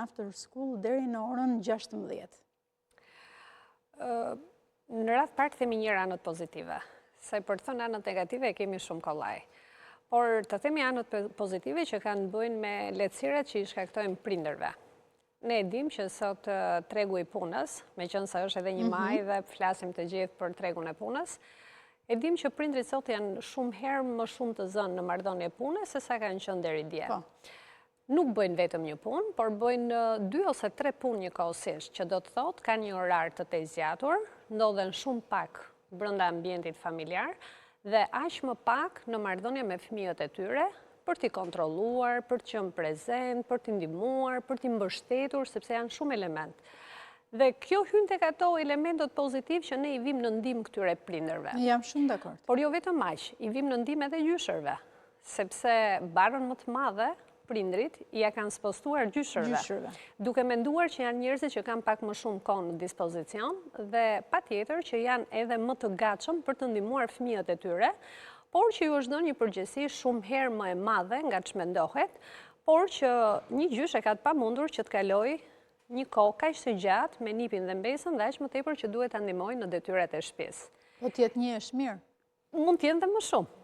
after school deri në orën 16. Në radh parë themi një anët pozitive, se për të thënë anët negative kemi shumë kollaj. Por të themi anët pozitive që kanë bëjnë me lehtësirat që i shkaktojnë prindërve. Ne e dim që sot tregu i punës, me qënë se është edhe një maj dhe flasim të gjithë për tregun e punës, e dim që prindrit sot janë shumë herë më shumë të zënë në marrëdhënie pune se sa kanë qenë deri dje. Nuk bëjnë vetëm një punë, por bëjnë 2 ose 3 punë njëkohësisht, që do të thotë kanë një orar të tezgjatur, ndodhen shumë pak brenda ambientit familjar dhe aq më pak në marrëdhënie me fëmijët e tyre, për t'i kontrolluar, për të qenë prezent, për t'i ndihmuar, për t'i mbështetur, sepse janë shumë element. Dhe kjo hyn tek ato elementet pozitiv që ne i vim në ndihmë këtyre prindërve. Jam shumë dakord. Por jo vetëm aq, i vim në ndihmë edhe gjyshërve, sepse barën më të madhe prindrit ja kanë spostuar gjyshërve, duke menduar që janë njerëzit që kanë pak më shumë kohë në dispozicion dhe patjetër që janë edhe më të gatshëm për të ndihmuar fëmijët e tyre, por që ju është dhënë një përgjegjësi shumë herë më e madhe nga ç'mendohet, por që një gjysh e ka të pamundur që të kalojë një kohë kaq të gjatë me nipin dhe mbesën dhe aq më tepër që duhet ta ndihmojë në detyrat e shtëpisë. Po t'jetë një është mirë. Mund të jenë dhe më shumë.